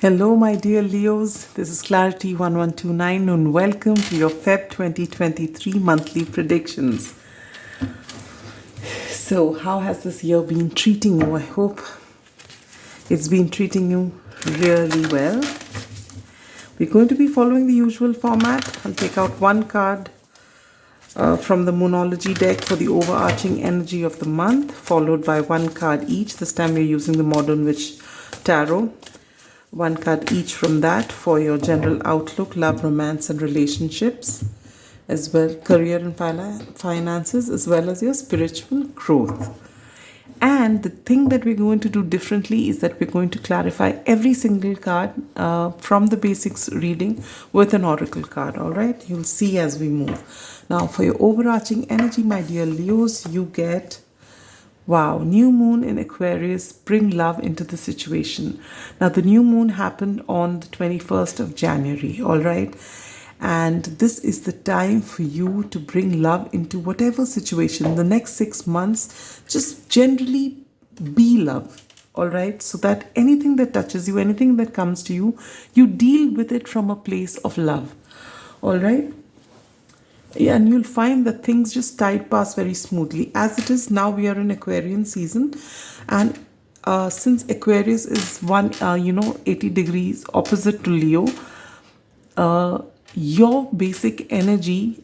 Hello, my dear Leos. This is Clarity 1129, and welcome to your Feb 2023 monthly predictions. So, how has this year been treating you? I hope it's been treating you really well. We're going to be following the usual format. I'll take out one card from the Moonology deck for the overarching energy of the month, followed by one card each. This time we're using the Modern Witch Tarot. One card each from that for your general outlook, love, romance, and relationships, as well career and finances, as well as your spiritual growth. And the thing that we're going to do differently is that we're going to clarify every single card from the basics reading with an oracle card. All right, you'll see as we move. Now, for your overarching energy, my dear Leos, you get, wow, new moon in Aquarius, bring love into the situation. Now, the new moon happened on the 21st of January, all right? And this is the time for you to bring love into whatever situation. The next 6 months, just generally be love, all right? So that anything that touches you, anything that comes to you, you deal with it from a place of love, all right? Yeah, and you'll find that things just tide pass very smoothly. As it is now, we are in Aquarian season, and since Aquarius is 80 degrees opposite to Leo, your basic energy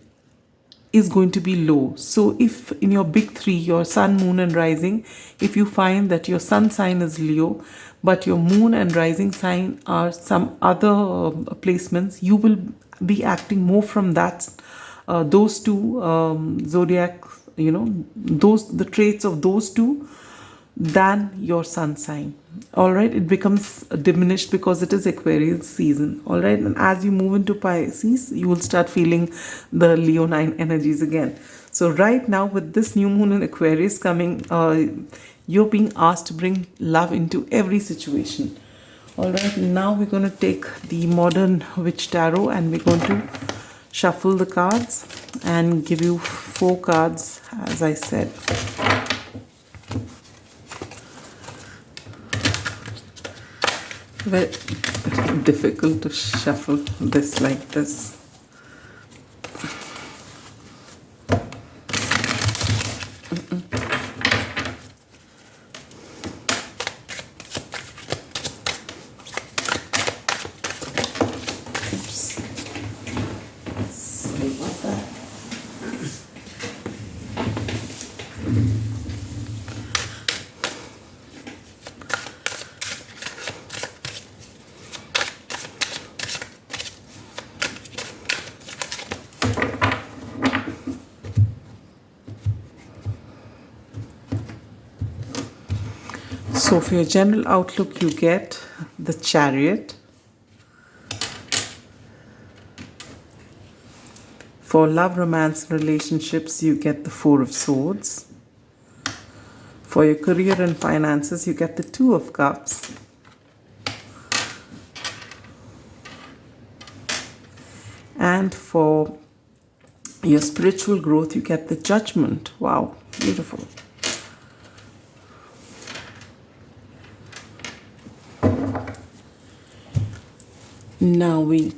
is going to be low. So if in your big three, your sun, moon, and rising, if you find that your sun sign is Leo, but your moon and rising sign are some other placements, you will be acting more from that. Those two zodiac, the traits of those two than your sun sign. All right, it becomes diminished because it is Aquarius season. All right, and as you move into Pisces, you will start feeling the Leonine energies again. So right now, with this new moon in Aquarius coming, you're being asked to bring love into every situation. All right, now we're going to take the Modern Witch Tarot and we're going to shuffle the cards and give you 4 cards, as I said. Very difficult to shuffle this like this. So for your general outlook, you get the Chariot. For love, romance, and relationships, you get the 4 of Swords. For your career and finances, you get the 2 of Cups. And for your spiritual growth, you get the Judgment. Wow, beautiful. Now we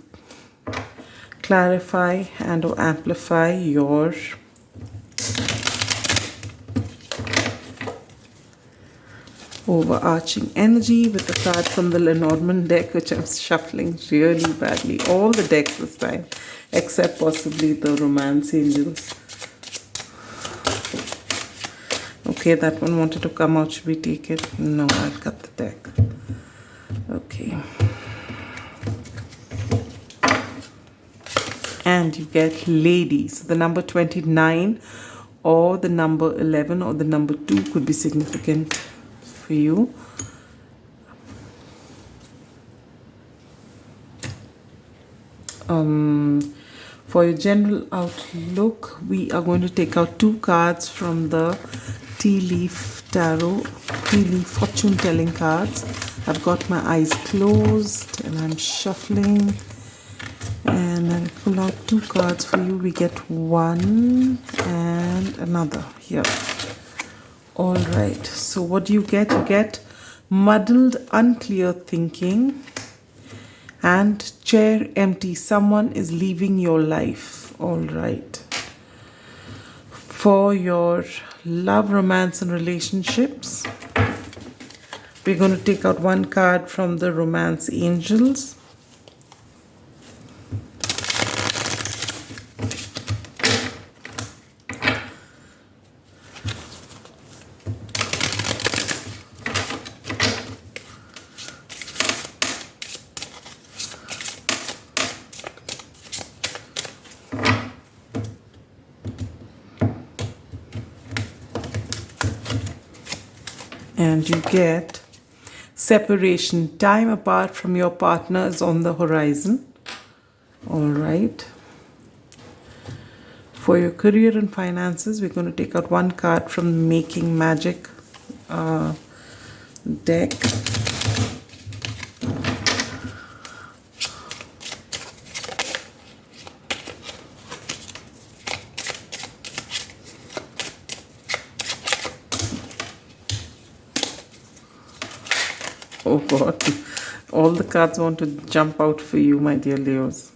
clarify and or amplify your overarching energy with the card from the Lenormand deck, which I'm shuffling really badly. All the decks this time, except possibly the Romance Angels. Okay, that one wanted to come out. Should we take it? No, I'll cut the deck. Okay. And you get Lady. So the number 29 or the number 11 or the number 2 could be significant for you. For your general outlook, we are going to take out 2 cards from the Tea Leaf Tarot, Tea Leaf Fortune Telling cards. I've got my eyes closed and I'm shuffling. And I'll pull out 2 cards for you. We get one and another here. All right. So what do you get? You get muddled, unclear thinking. And chair empty. Someone is leaving your life. All right. For your love, romance, and relationships, we're going to take out one card from the Romance Angels. And you get separation. Time apart from your partner is on the horizon. All right. For your career and finances, we're going to take out one card from the Making Magic deck. Oh God, all the cards want to jump out for you, my dear Leos.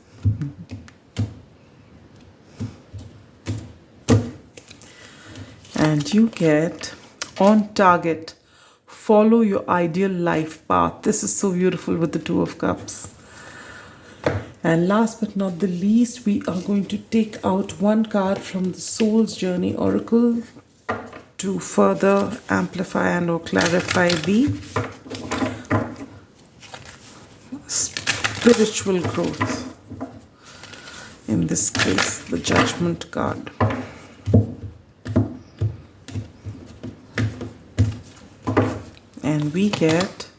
And you get on target. Follow your ideal life path. This is so beautiful with the Two of Cups. And last but not the least, we are going to take out one card from the Soul's Journey Oracle to further amplify and or clarify the spiritual growth. In this case, the Judgment card. And we get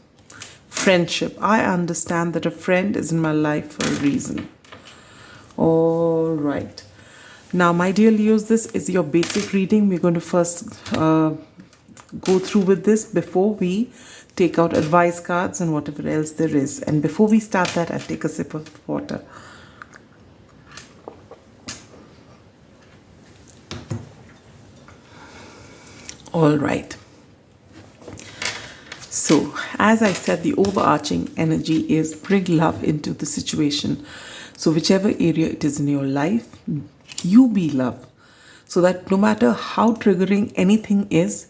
friendship. I understand that a friend is in my life for a reason. All right. Now, my dear Leos, this is your basic reading. We're going to first go through with this before we take out advice cards and whatever else there is. And before we start that, I'll take a sip of water. All right. So, as I said, the overarching energy is bring love into the situation. So, whichever area it is in your life, you be love. So that no matter how triggering anything is,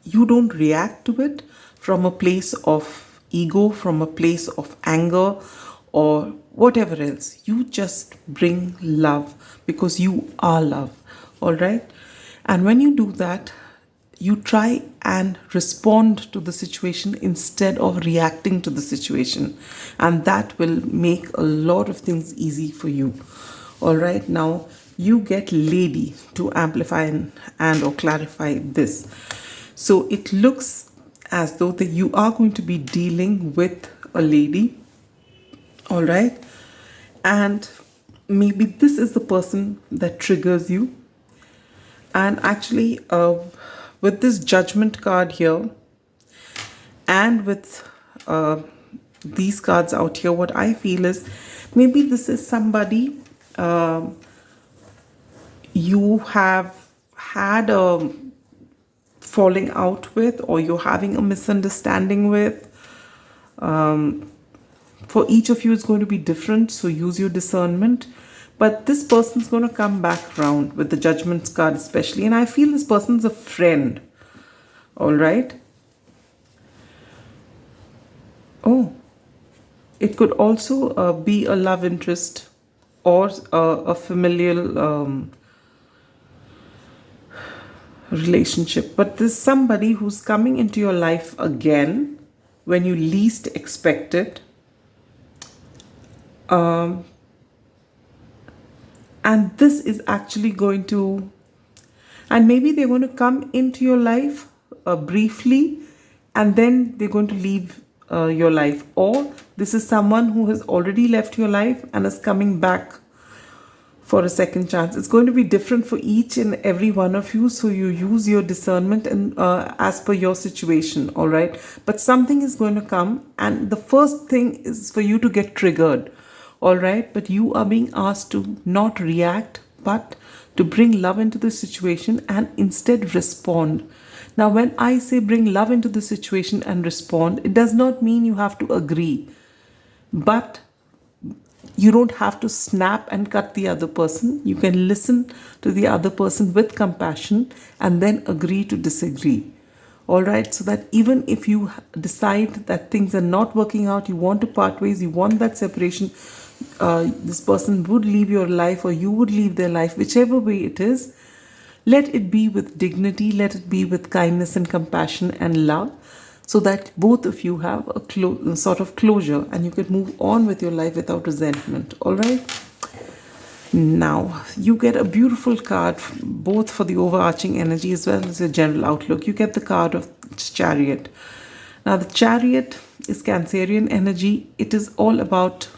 you don't react to it from a place of ego, from a place of anger, or whatever else. You just bring love because you are love. All right? And when you do that, you try and respond to the situation instead of reacting to the situation. And that will make a lot of things easy for you. All right, now you get lady to amplify and or clarify this. So it looks as though that you are going to be dealing with a lady. All right. And maybe this is the person that triggers you. And actually, with this Judgment card here and with these cards out here, what I feel is maybe this is somebody you have had a falling out with, or you're having a misunderstanding with. For each of you, it's going to be different, so use your discernment. But this person's going to come back round with the Judgment card especially. And I feel this person's a friend. All right. Oh, it could also be a love interest or a familial relationship. But there's somebody who's coming into your life again when you least expect it. And this is actually going to, and maybe they're going to come into your life briefly, and then they're going to leave your life. Or this is someone who has already left your life and is coming back for a second chance. It's going to be different for each and every one of you. So you use your discernment and as per your situation. All right. But something is going to come. And the first thing is for you to get triggered. All right, but you are being asked to not react, but to bring love into the situation and instead respond. Now, when I say bring love into the situation and respond, it does not mean you have to agree. But You don't have to snap and cut the other person. You can listen to the other person with compassion and then agree to disagree. All right, so that even if you decide that things are not working out, you want to part ways, you want that separation, this person would leave your life or you would leave their life, whichever way it is, let it be with dignity, let it be with kindness and compassion and love, so that both of you have a sort of closure and you can move on with your life without resentment. All right. Now, you get a beautiful card both for the overarching energy as well as the general outlook. You get the card of Chariot. Now, the Chariot is Cancerian energy. It is all about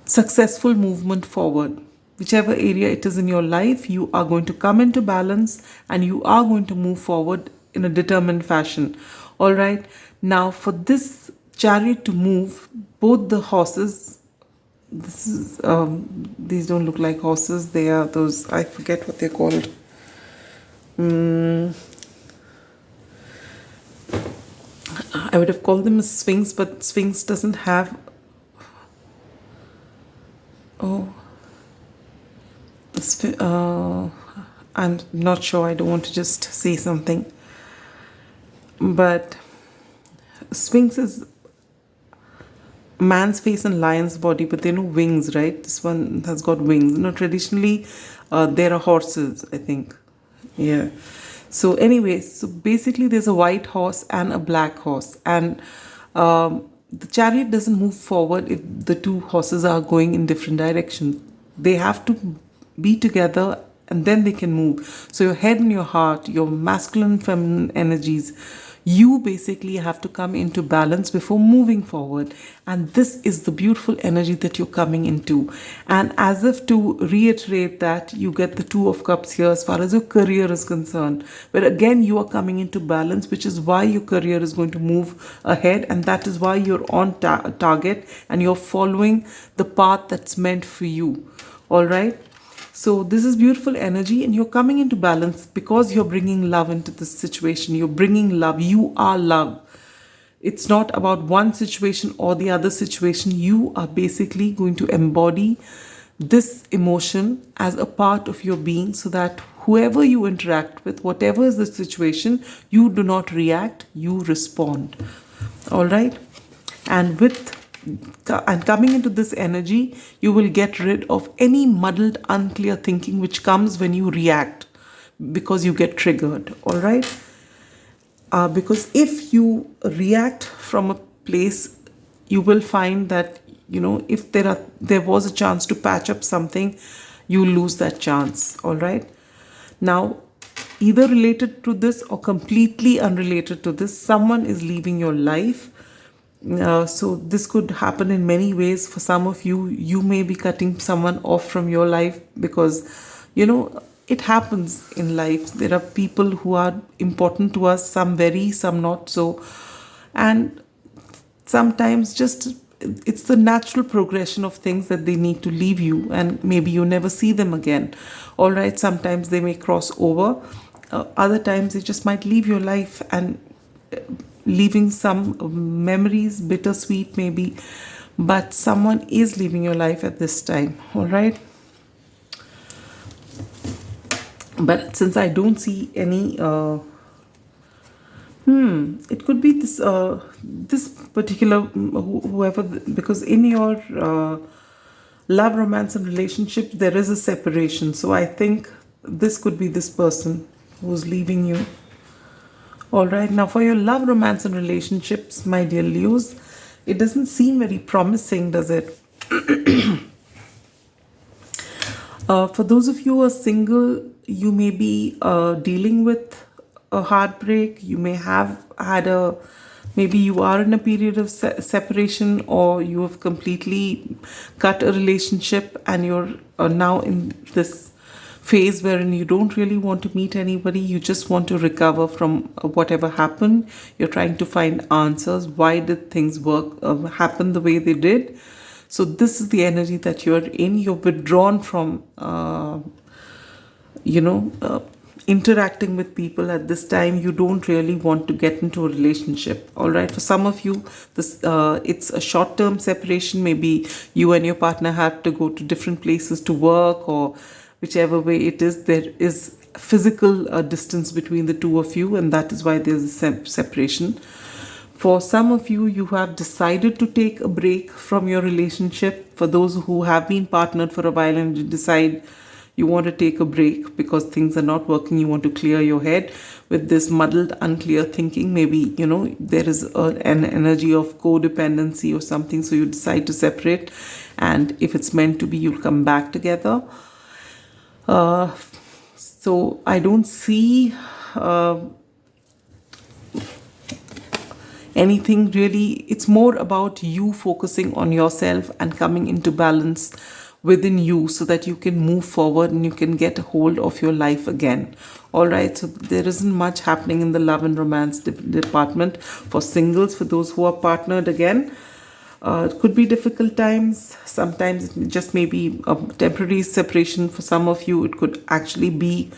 successful movement forward. Whichever area it is in your life, you are going to come into balance and you are going to move forward in a determined fashion. All right. Now, for this Chariot to move, both the horses, these don't look like horses, they are those, I forget what they're called. I would have called them a Sphinx, but Sphinx doesn't have, I'm not sure, I don't want to just say something, but Sphinx is man's face and lion's body, but there are no wings, right? This one has got wings. Traditionally, there are horses, I think. Yeah. So anyway, so basically there's a white horse and a black horse. And the Chariot doesn't move forward if the two horses are going in different directions. They have to be together and then they can move. So your head and your heart, your masculine and feminine energies, you basically have to come into balance before moving forward. And this is the beautiful energy that you're coming into. And as if to reiterate that, you get the Two of Cups here as far as your career is concerned. But again, you are coming into balance, which is why your career is going to move ahead. And that is why you're on target and you're following the path that's meant for you. All right. So this is beautiful energy and you're coming into balance because you're bringing love into this situation. You're bringing love. You are love. It's not about one situation or the other situation. You are basically going to embody this emotion as a part of your being so that whoever you interact with, whatever is the situation, you do not react, you respond. All right. And coming into this energy, you will get rid of any muddled, unclear thinking which comes when you react because you get triggered. All right. Because if you react from a place, you will find that, if there was a chance to patch up something, you lose that chance. All right. Now, either related to this or completely unrelated to this, someone is leaving your life. So this could happen in many ways. For some of you, you may be cutting someone off from your life because, it happens in life. There are people who are important to us, some very, some not so. And sometimes just it's the natural progression of things that they need to leave you and maybe you never see them again. All right. Sometimes they may cross over. Other times they just might leave your life and leaving some memories, bittersweet maybe, but someone is leaving your life at this time. All right. But since I don't see any, it could be this particular whoever, because in your love, romance, and relationship there is a separation. So I think this could be this person who's leaving you. All right. Now, for your love, romance, and relationships, my dear Leos, it doesn't seem very promising, does it? For those of you who are single, you may be dealing with a heartbreak. You may have had maybe you are in a period of separation, or you have completely cut a relationship and you're now in this phase wherein you don't really want to meet anybody. You just want to recover from whatever happened. You're trying to find answers. Why did things happen the way they did? So this is the energy that you're in. You're withdrawn from, interacting with people at this time. You don't really want to get into a relationship. All right, for some of you, this it's a short-term separation. Maybe you and your partner have to go to different places to work, or whichever way it is, there is physical distance between the two of you, and that is why there's a separation. For some of you, you have decided to take a break from your relationship. For those who have been partnered for a while and you decide you want to take a break because things are not working, you want to clear your head with this muddled, unclear thinking. Maybe, there is an energy of codependency or something, so you decide to separate. And if it's meant to be, you'll come back together. So I don't see anything really. It's more about you focusing on yourself and coming into balance within you so that you can move forward and you can get a hold of your life again. All right, so there isn't much happening in the love and romance department for singles. For those who are partnered again, it could be difficult times. Sometimes it just maybe a temporary separation. For some of you, it could actually be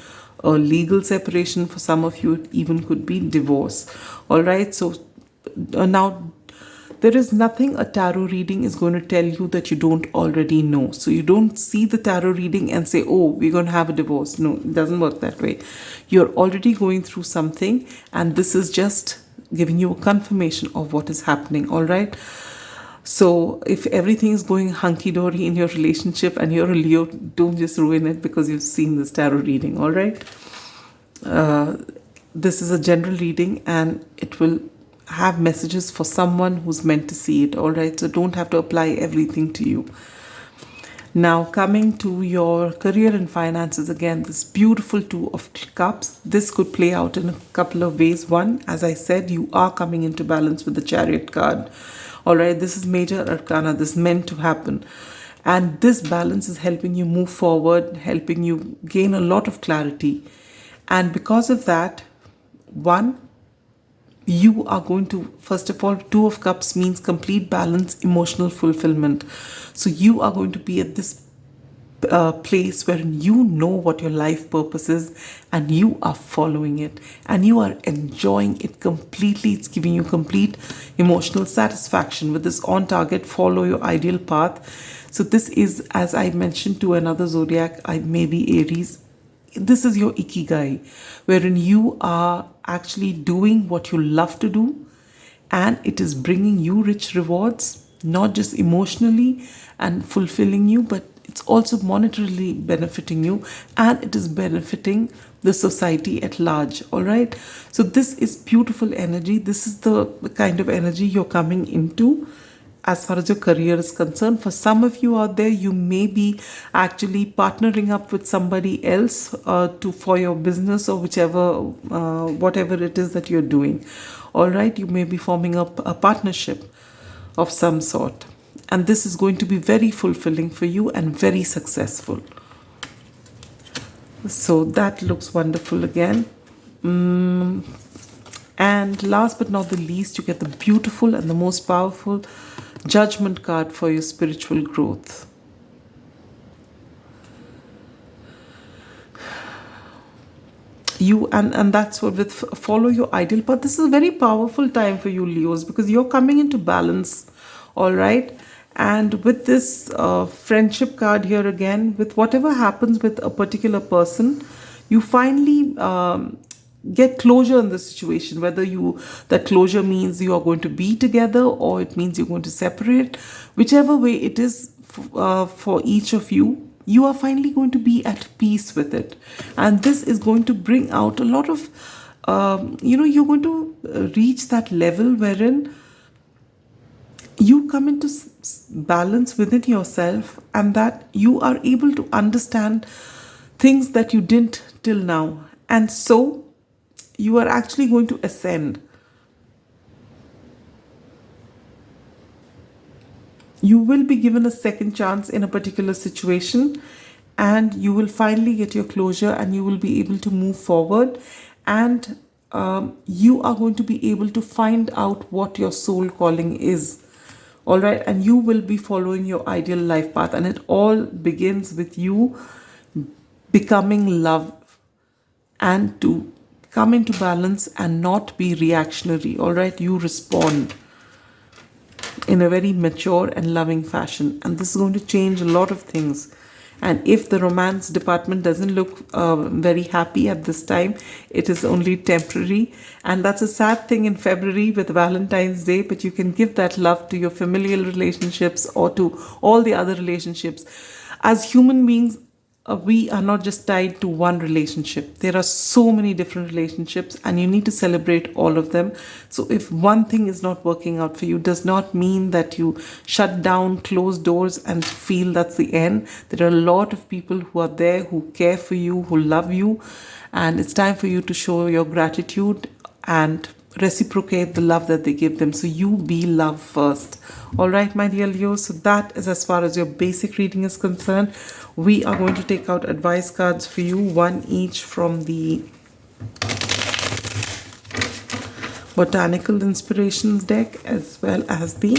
a legal separation. For some of you, it even could be divorce. All right, so now there is nothing a tarot reading is going to tell you that you don't already know. So you don't see the tarot reading and say, oh, we're going to have a divorce. No, it doesn't work that way. You're already going through something, and this is just giving you a confirmation of what is happening. All right, so if everything is going hunky-dory in your relationship and you're a Leo, don't just ruin it because you've seen this tarot reading. All right, this is a general reading and it will have messages for someone who's meant to see it. All right, so don't have to apply everything to you. Now coming to your career and finances, again, this beautiful Two of Cups. This could play out in a couple of ways. One, as I said, you are coming into balance with the Chariot card. All right, this is major arcana. This is meant to happen, and this balance is helping you move forward, helping you gain a lot of clarity. And because of that, one, you are going to, first of all, Two of Cups means complete balance, emotional fulfillment. So you are going to be at this place where you know what your life purpose is and you are following it and you are enjoying it completely. It's giving you complete emotional satisfaction. With this on target, follow your ideal path. So this is, as I mentioned to another zodiac, maybe Aries, this is your ikigai, wherein you are actually doing what you love to do, and it is bringing you rich rewards, not just emotionally and fulfilling you, but it's also monetarily benefiting you, and it is benefiting the society at large. All right, so this is beautiful energy. This is the kind of energy you're coming into as far as your career is concerned. For some of you out there, you may be actually partnering up with somebody else for your business or whatever it is that you're doing. All right, you may be forming up a partnership of some sort, and this is going to be very fulfilling for you and very successful. So that looks wonderful again. And last but not the least, you get the beautiful and the most powerful Judgment card for your spiritual growth. And that's what with follow your ideal path. This is a very powerful time for you, Leos, because you're coming into balance. All right, and with this friendship card here again, with whatever happens with a particular person, you finally get closure in the situation. Whether that closure means you are going to be together or it means you're going to separate, whichever way it is for each of you, you are finally going to be at peace with it. And this is going to bring out a lot of you're going to reach that level wherein you come into balance within yourself, and that you are able to understand things that you didn't till now, and so you are actually going to ascend. You will be given a second chance in a particular situation, and you will finally get your closure, and you will be able to move forward, and you are going to be able to find out what your soul calling is. All right, and you will be following your ideal life path, and it all begins with you becoming love and to come into balance and not be reactionary. All right, you respond in a very mature and loving fashion, and this is going to change a lot of things. And if the romance department doesn't look very happy at this time, it is only temporary. And that's a sad thing in February with Valentine's Day, but you can give that love to your familial relationships or to all the other relationships. As human beings, we are not just tied to one relationship. There are so many different relationships, and you need to celebrate all of them. So if one thing is not working out for you, does not mean that you shut down, close doors, and feel that's the end. There are a lot of people who are there, who care for you, who love you, and it's time for you to show your gratitude and reciprocate the love that they give them. So you be love first. All right, my dear Leo. So that is as far as your basic reading is concerned. We are going to take out advice cards for you, one each from the Botanical Inspirations deck as well as the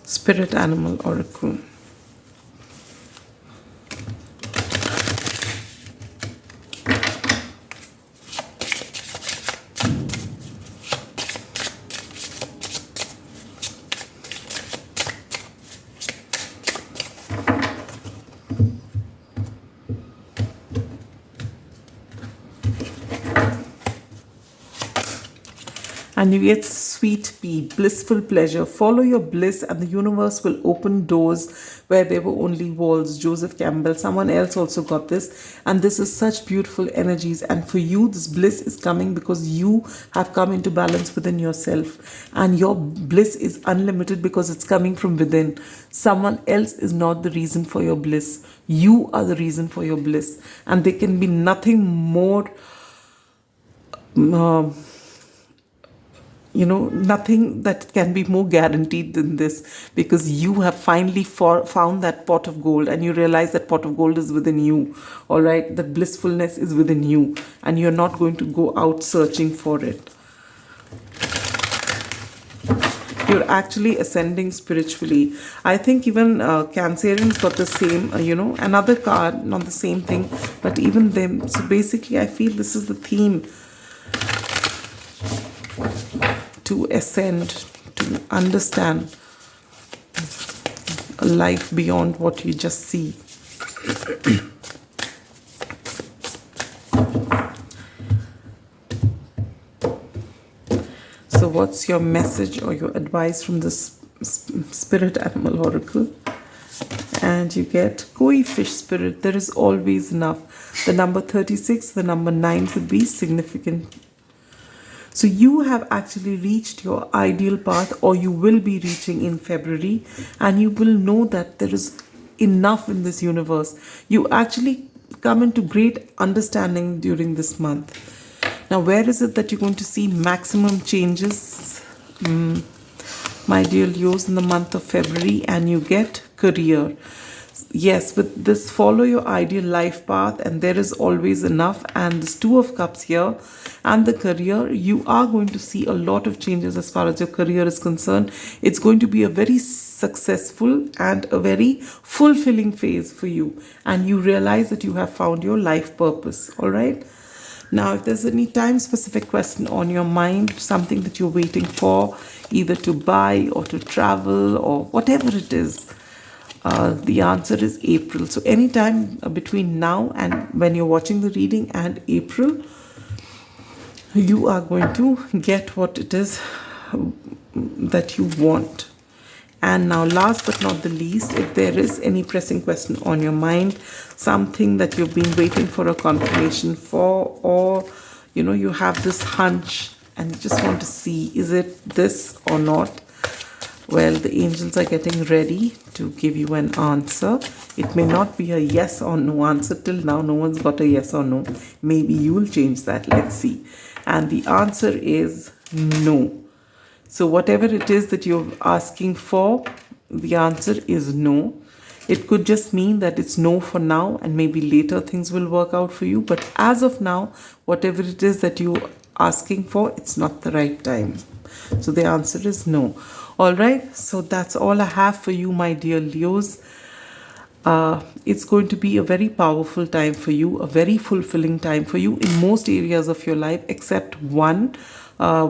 Spirit Animal Oracle. And you get sweet pea, blissful pleasure. Follow your bliss and the universe will open doors where there were only walls. Joseph Campbell. Someone else also got this. And this is such beautiful energies. And for you, this bliss is coming because you have come into balance within yourself. And your bliss is unlimited because it's coming from within. Someone else is not the reason for your bliss. You are the reason for your bliss. And there can be nothing more... nothing that can be more guaranteed than this, because you have finally found that pot of gold, and you realize that pot of gold is within you. All right, that blissfulness is within you, and you're not going to go out searching for it. You're actually ascending spiritually. I think even Cancerians got the same, another card, not the same thing, but even them. So basically, I feel this is the theme. To ascend, to understand a life beyond what you just see. So what's your message or your advice from this Spirit Animal Oracle? And you get Koi Fish Spirit. There is always enough. The number 36, the number 9 could be significant. So you have actually reached your ideal path, or you will be reaching in February, and you will know that there is enough in this universe. You actually come into great understanding during this month. Now, where is it that you're going to see maximum changes, my dear Leos, in the month of February? And you get career. Yes, with this, follow your ideal life path, and there is always enough. And this Two of Cups here and the career, you are going to see a lot of changes as far as your career is concerned. It's going to be a very successful and a very fulfilling phase for you, and you realize that you have found your life purpose. All right. Now, if there's any time specific question on your mind, something that you're waiting for, either to buy or to travel or whatever it is, the answer is April. So anytime between now and when you're watching the reading and April, you are going to get what it is that you want. And now, last but not the least, if there is any pressing question on your mind, something that you've been waiting for a confirmation for, or you have this hunch and you just want to see, is it this or not? Well, the angels are getting ready to give you an answer. It may not be a yes or no answer. Till now, no one's got a yes or no. Maybe you will change that. Let's see. And the answer is no. So whatever it is that you're asking for, the answer is no. It could just mean that it's no for now, and maybe later things will work out for you. But as of now, whatever it is that you're asking for, it's not the right time. So the answer is no. All right, so that's all I have for you, my dear Leos. It's going to be a very powerful time for you, a very fulfilling time for you in most areas of your life, except one,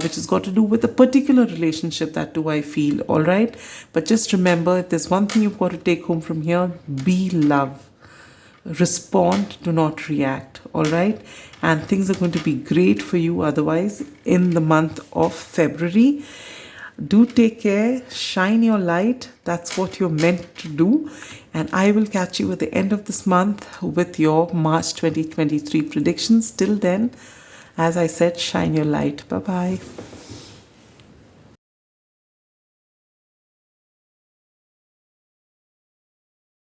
which has got to do with a particular relationship. That too, I feel. All right. But just remember, if there's one thing you've got to take home from here, be love. Respond, do not react. All right. And things are going to be great for you otherwise in the month of February. Do take care, shine your light. That's what you're meant to do. And I will catch you at the end of this month with your March 2023 predictions. Till then, as I said, shine your light. Bye bye.